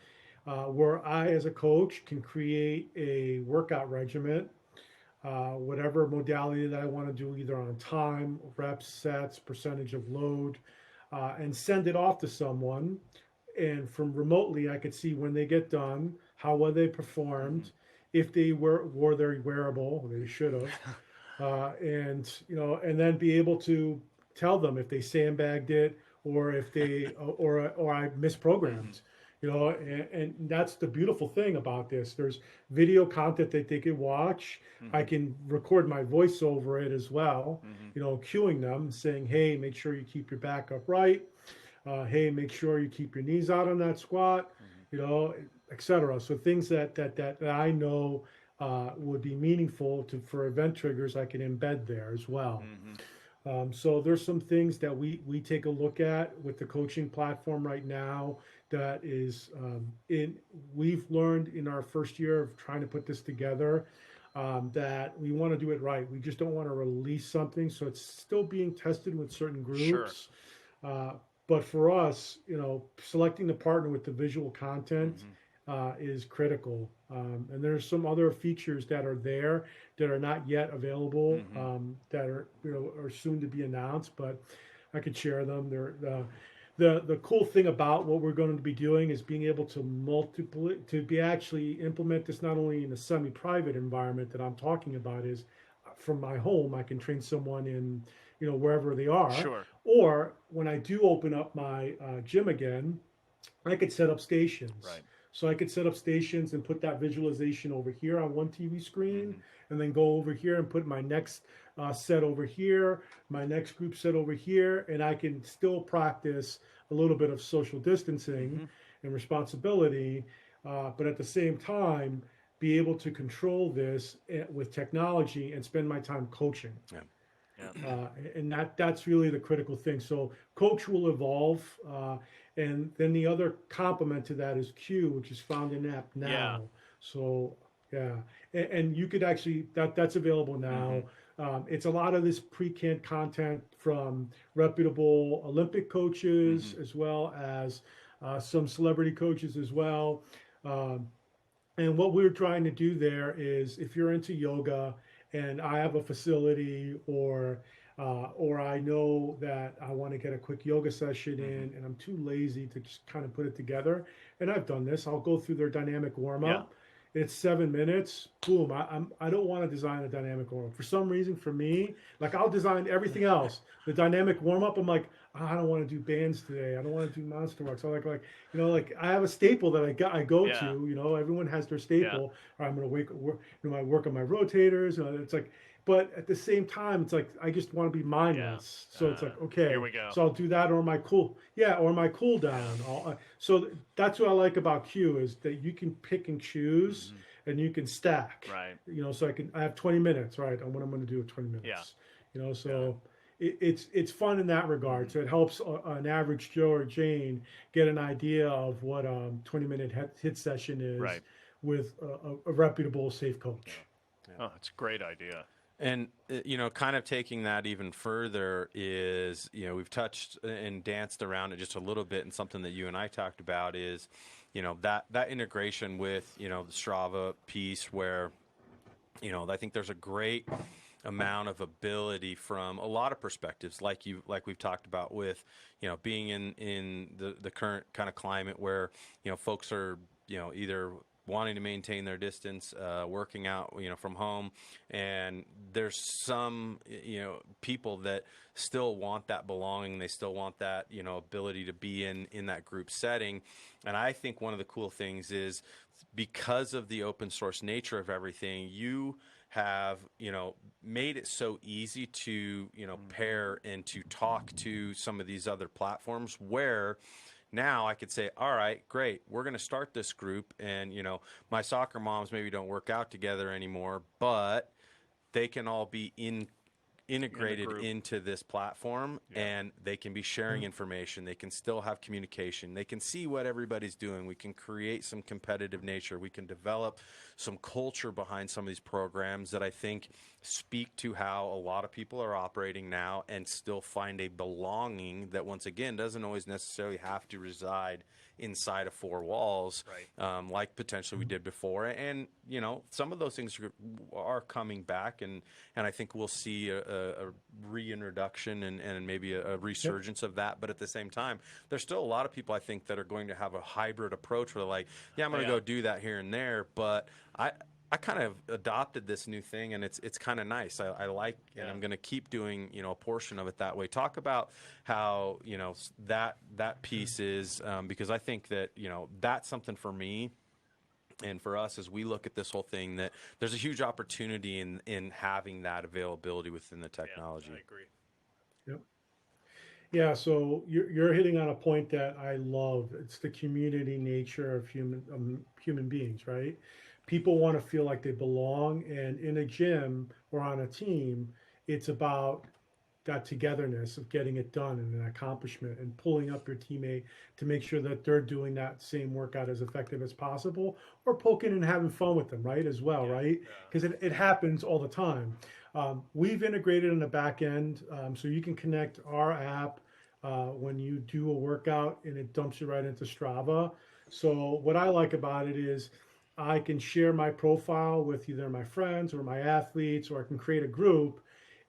where I, as a coach, can create a workout regimen, whatever modality that I want to do, either on time, reps, sets, percentage of load, and send it off to someone. And from remotely, I could see when they get done, how well they performed, if they wore their wearable, they should have, and then be able to tell them if they sandbagged it or if they or I misprogrammed. And that's the beautiful thing about this. There's video content that they can watch. Mm-hmm. I can record my voice over it as well, cueing them, saying, hey, make sure you keep your back upright. Hey, make sure you keep your knees out on that squat, etc. So things that I know would be meaningful for event triggers, I can embed there as well. Mm-hmm. So there's some things that we take a look at with the coaching platform right now that is we've learned in our first year of trying to put this together that we want to do it right. We just don't want to release something, so it's still being tested with certain groups. Sure. But for us, selecting the partner with the visual content is critical. And there's some other features that are there that are not yet available, that are soon to be announced, but I could share them. The cool thing about what we're going to be doing is being able to actually implement this not only in a semi-private environment that I'm talking about, is from my home, I can train someone in wherever they are. Sure. Or when I do open up my gym again, I could set up stations. Right. So I could set up stations and put that visualization over here on one TV screen, and then go over here and put my next set over here, my next group set over here, and I can still practice a little bit of social distancing and responsibility, but at the same time, be able to control this with technology and spend my time coaching. Yeah. And that's really the critical thing. So Coach will evolve, and then the other complement to that is Q, which is found in app now. Yeah. So and you could actually that's available now. It's a lot of this pre-canned content from reputable Olympic coaches, as well as some celebrity coaches as well. And what we're trying to do there is, if you're into yoga and I have a facility, or I know that I want to get a quick yoga session in, and I'm too lazy to just kind of put it together. And I've done this. I'll go through their dynamic warm-up. Yeah. It's 7 minutes. Boom. I don't want to design a dynamic warm-up. For some reason, for me, like, I'll design everything else. The dynamic warm-up, I'm like, I don't want to do bands today. I don't want to do monster walks. So like I have a staple that I go to. Everyone has their staple. Or I'm going to work on my rotators. It's like, but at the same time, it's like I just want to be mindless. Yeah. So it's like, okay, here we go. So I'll do that, or my cool down. So that's what I like about Q, is that you can pick and choose, and you can stack. Right. So I have 20 minutes, right, on what I'm going to do with 20 minutes. So it's fun in that regard. So it helps an average Joe or Jane get an idea of what 20-minute hit session is with a reputable, safe coach. Oh, it's a great idea. And, kind of taking that even further is, we've touched and danced around it just a little bit, and something that you and I talked about is, that integration with, the Strava piece where, I think there's a great amount of ability from a lot of perspectives, like we've talked about with, being in the current kind of climate where, folks are, either wanting to maintain their distance, working out, from home. And there's some, people that still want that belonging. They still want that, ability to be in that group setting. And I think one of the cool things is because of the open source nature of everything, you have, made it so easy to, pair and to talk to some of these other platforms where now I could say, all right, great, we're going to start this group, and, my soccer moms maybe don't work out together anymore, but they can all be integrated into this platform, and they can be sharing information. They can still have communication. They can see what everybody's doing. We can create some competitive nature. We can develop some culture behind some of these programs that I think speak to how a lot of people are operating now and still find a belonging that, once again, doesn't always necessarily have to reside inside of four walls, like potentially we did before. And, some of those things are coming back, and I think we'll see a reintroduction and maybe a resurgence of that. But at the same time, there's still a lot of people, I think, that are going to have a hybrid approach where they're like, I'm going to go do that here and there, but I kind of adopted this new thing, and it's kind of nice. I like, and I'm going to keep doing, a portion of it that way. Talk about how, that piece is, because I think that, that's something for me and for us as we look at this whole thing, that there's a huge opportunity in having that availability within the technology. Yeah, I agree. Yep. Yeah, so you're hitting on a point that I love. It's the community nature of human beings, right? People want to feel like they belong, and in a gym or on a team, it's about that togetherness of getting it done and an accomplishment and pulling up your teammate to make sure that they're doing that same workout as effective as possible, or poking and having fun with them, right, as well, right? Because it happens all the time. We've integrated in the back end, so you can connect our app when you do a workout, and it dumps you right into Strava. So what I like about it is I can share my profile with either my friends or my athletes, or I can create a group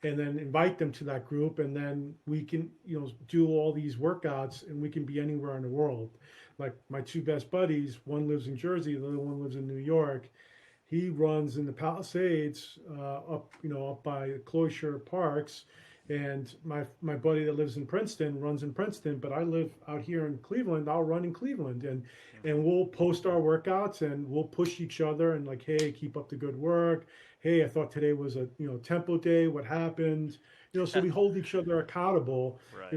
and then invite them to that group, and then we can do all these workouts, and we can be anywhere in the world. Like my two best buddies, one lives in Jersey, the other one lives in New York. He runs in the Palisades, up by Cloister Parks, and my buddy that lives in Princeton runs in Princeton, but I live out here in Cleveland. I'll run in Cleveland, and we'll post our workouts, and we'll push each other, and like, hey, keep up the good work. Hey, I thought today was a tempo day. What happened? So we hold each other accountable. Right.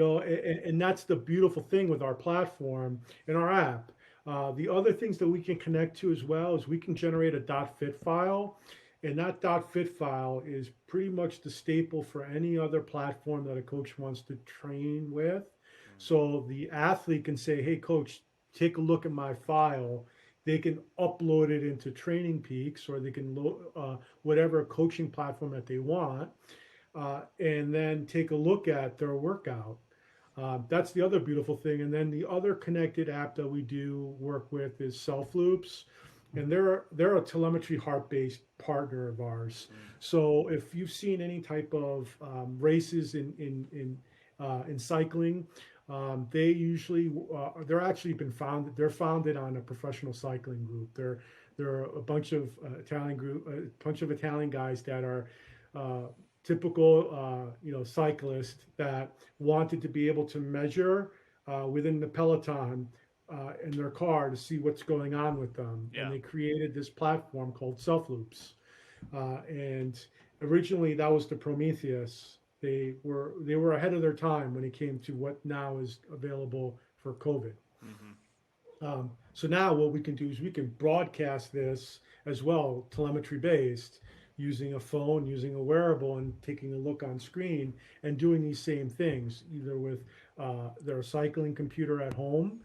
And that's the beautiful thing with our platform and our app. The other things that we can connect to as well is we can generate a .fit file. And that .fit file is pretty much the staple for any other platform that a coach wants to train with. So the athlete can say, hey, coach, take a look at my file. They can upload it into Training Peaks, or they can load whatever coaching platform that they want, and then take a look at their workout. That's the other beautiful thing. And then the other connected app that we do work with is Self Loops. And they're a telemetry heart-based partner of ours. So if you've seen any type of races in cycling, they usually they're founded on a professional cycling group. They're a bunch of Italian guys that are typical cyclists that wanted to be able to measure within the peloton in their car to see what's going on with them. Yeah. And they created this platform called Self Loops. And originally that was the Prometheus. They were ahead of their time when it came to what now is available for COVID. So now what we can do is we can broadcast this as well, telemetry based, using a phone, using a wearable, and taking a look on screen and doing these same things, either with their cycling computer at home,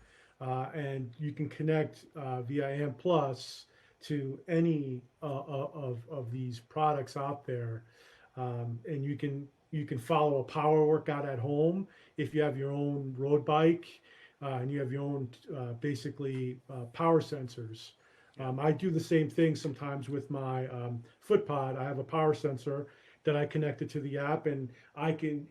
and you can connect via AMP Plus to any of these products out there, and you can follow a power workout at home if you have your own road bike, and you have your own basically power sensors. I do the same thing sometimes with my FootPod. I have a power sensor that I connected to the app, and I can,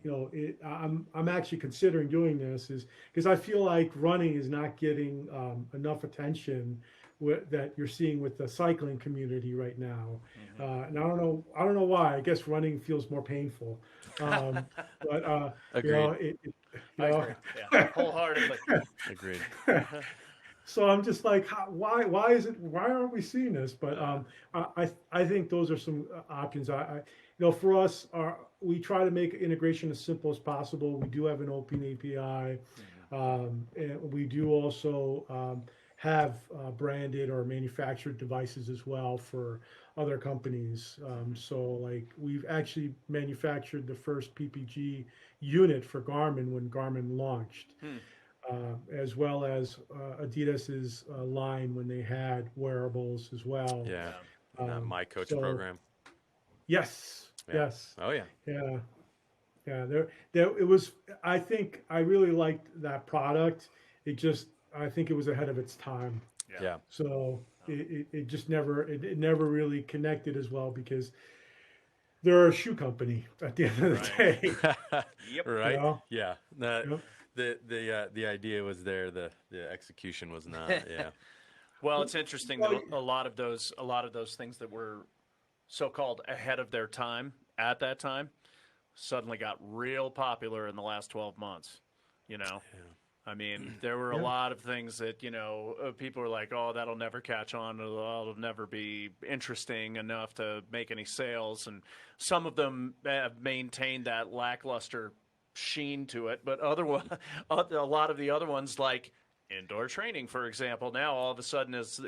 I'm actually considering doing this is because I feel like running is not getting enough attention that you're seeing with the cycling community right now. And I don't know why. I guess running feels more painful. But Agreed. I agree. Yeah, wholeheartedly. Agreed. So I'm just like, why aren't we seeing this? But I think those are some options. For us, we try to make integration as simple as possible. We do have an open API, and we do also have branded or manufactured devices as well for other companies. So like we've actually manufactured the first PPG unit for Garmin when Garmin launched. As well as Adidas's line when they had wearables as well. Yeah, that My Coach program. Yes, Yeah. yes. Oh yeah. Yeah, yeah. There. It was. I think I really liked that product. I think it was ahead of its time. Yeah. So it just never. It never really connected as well because they're a shoe company at the end of the day. Yep. Right. You know? Yeah. Yep. The idea was there. The execution was not. Yeah. Well, it's interesting that a lot of those things that were so-called ahead of their time at that time suddenly got real popular in the last 12 months. Yeah. I mean, there were a lot of things that, people were like, oh, that'll never catch on. It'll never be interesting enough to make any sales. And some of them have maintained that lackluster sheen to it. But a lot of the other ones, like indoor training, for example, now all of a sudden is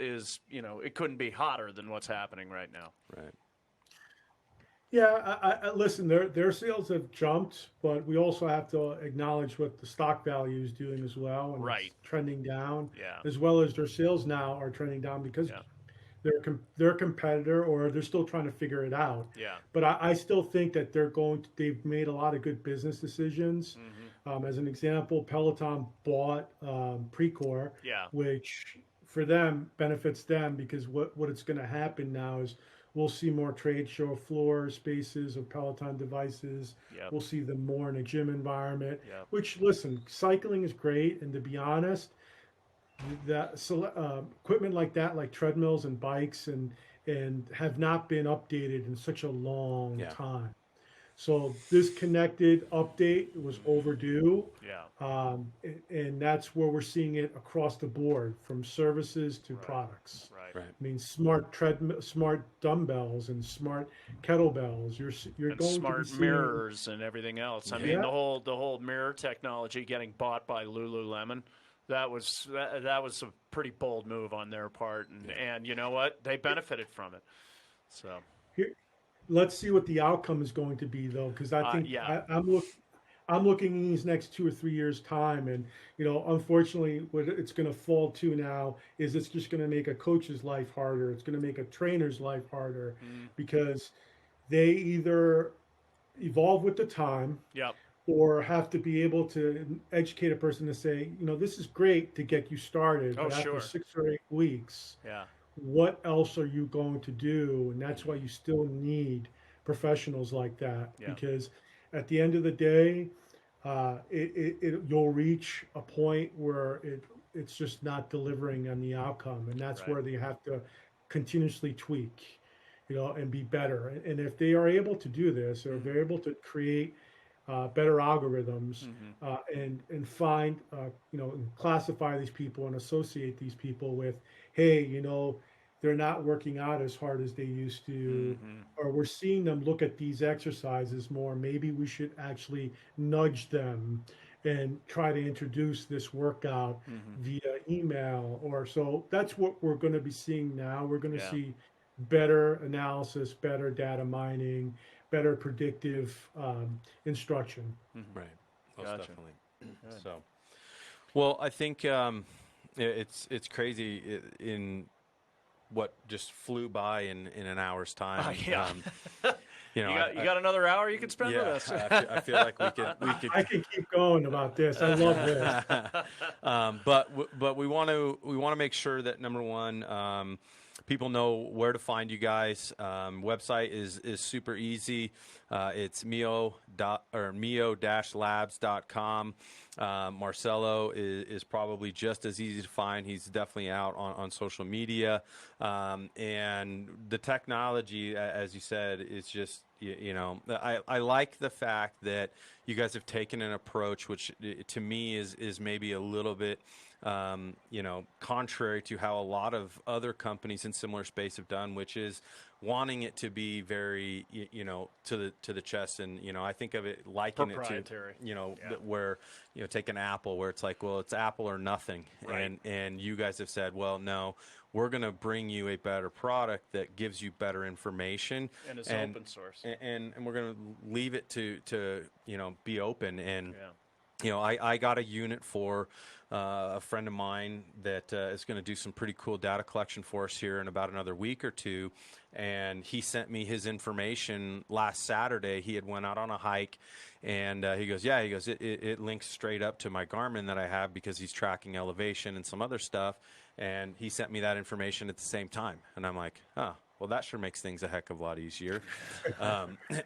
it couldn't be hotter than what's happening right now. Right. Yeah, I listen. Their sales have jumped, but we also have to acknowledge what the stock value is doing as well, and Right. it's trending down. Yeah. As well as their sales now are trending down because their competitor, or they're still trying to figure it out. Yeah. But I still think that they've made a lot of good business decisions. As an example, Peloton bought Precor, which for them benefits them because what it's going to happen now is we'll see more trade show floor spaces of Peloton devices. Yep. We'll see them more in a gym environment, Yep. which, listen, cycling is great. And to be honest, equipment like that, like treadmills and bikes, and have not been updated in such a long time. So this connected update was overdue. Yeah. And that's where we're seeing it across the board, from services to products. Right. I mean, smart dumbbells and smart kettlebells. You're And going smart to be mirrors and everything else. I mean, the whole mirror technology getting bought by Lululemon. That was a pretty bold move on their part, and you know what? They benefited from it. So let's see what the outcome is going to be, though, because I think I'm looking in these next 2 or 3 years' time, and unfortunately, what it's going to fall to now is it's just going to make a coach's life harder. It's going to make a trainer's life harder because they either evolve with the time, or have to be able to educate a person to say, this is great to get you started, but after 6 or 8 weeks, what else are you going to do? And that's why you still need professionals like that, because at the end of the day, you'll reach a point where it's just not delivering on the outcome, and that's where they have to continuously tweak, and be better. And if they are able to do this, or they're able to create better algorithms, and find, and classify these people and associate these people with, hey, they're not working out as hard as they used to, or we're seeing them look at these exercises more. Maybe we should actually nudge them and try to introduce this workout via email, or so. That's what we're going to be seeing now. We're going to see better analysis, better data mining, better predictive instruction. Right. Most Gotcha. definitely. So, well, I think it's crazy in what just flew by in an hour's time. Yeah. You know, You got another hour you can spend with us. I feel like we could. I can keep going about this. I love this. But we want to make sure that, number one, people know where to find you guys. Website is super easy. It's Mio-labs.com. Marcelo is probably just as easy to find. He's definitely out on social media. And the technology, as you said, is just, I like the fact that you guys have taken an approach which to me is maybe a little bit contrary to how a lot of other companies in similar space have done, which is wanting it to be very, to the chest. And, I think of it liking it to, where, take an Apple where it's like, well, it's Apple or nothing. Right. And you guys have said, well, no, we're going to bring you a better product that gives you better information. And it's open source. And we're going to leave it to be open. And, I got a unit for a friend of mine that is going to do some pretty cool data collection for us here in about another week or two. And he sent me his information last Saturday. He had went out on a hike, and he goes, it links straight up to my Garmin that I have because he's tracking elevation and some other stuff. And he sent me that information at the same time. And I'm like, oh, well, that sure makes things a heck of a lot easier.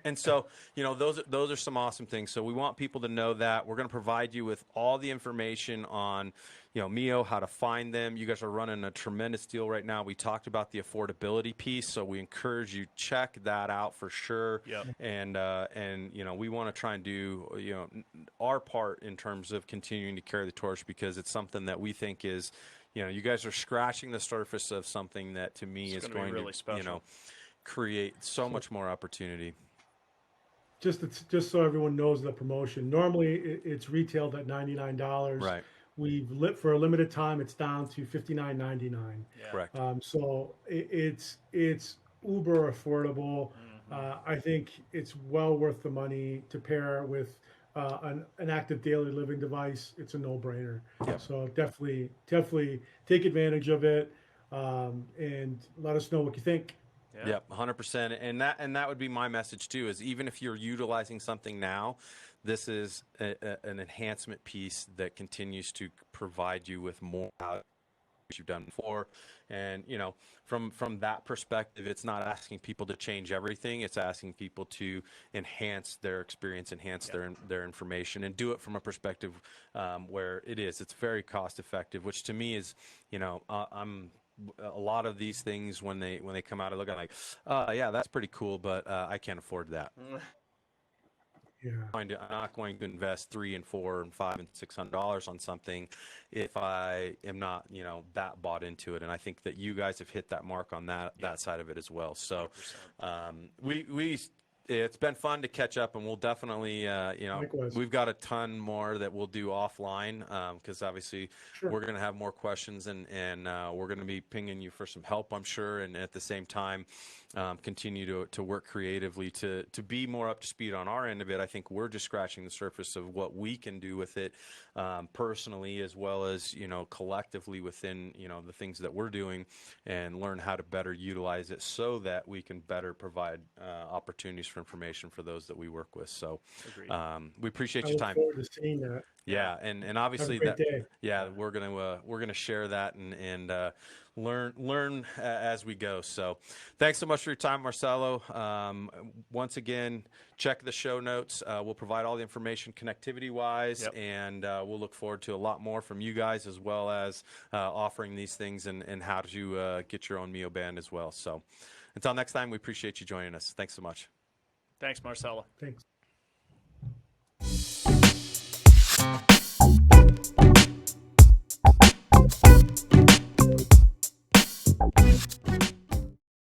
And so, those are some awesome things. So we want people to know that. We're going to provide you with all the information on, Mio, how to find them. You guys are running a tremendous deal right now. We talked about the affordability piece, so we encourage you check that out for sure. Yep. And we want to try and do, our part in terms of continuing to carry the torch, because it's something that we think is, you guys are scratching the surface of something that to me is going really to, special. create so much more opportunity. Just so everyone knows the promotion. Normally it's retailed at $99. Right. We've for a limited time. It's down to $59.99. Yeah. Correct. So it's uber affordable. I think it's well worth the money to pair with an active daily living device. It's a no-brainer. Yep. So definitely take advantage of it, and let us know what you think. Yeah. Yep, 100%. And that would be my message too, is even if you're utilizing something now, this is an enhancement piece that continues to provide you with more out you've done before. And from that perspective, it's not asking people to change everything. It's asking people to enhance their experience, enhance their information, and do it from a perspective where it's very cost effective, which to me is, I'm a lot of these things when they come out, I look at like, yeah, that's pretty cool, but I can't afford that. Yeah. I'm not going to invest $300 and $400 and $500 and $600 on something if I am not, that bought into it. And I think that you guys have hit that mark on that side of it as well. So, it's been fun to catch up, and we'll definitely, Likewise. we've got a ton more that we'll do offline, because obviously we're going to have more questions, and we're going to be pinging you for some help, I'm sure, and at the same time, continue to work creatively to be more up to speed on our end of it. I think we're just scratching the surface of what we can do with it personally, as well as collectively within the things that we're doing, and learn how to better utilize it so that we can better provide opportunities for information for those that we work with. So we appreciate your time. I look forward to seeing that. Yeah, and obviously Have a great day. Yeah, we're gonna share that and learn as we go. So thanks so much for your time, Marcelo. Once again, check the show notes. We'll provide all the information connectivity wise, and we'll look forward to a lot more from you guys, as well as offering these things and how to get your own Mio band as well. So until next time, we appreciate you joining us. Thanks so much. Thanks, Marcelo. Thanks.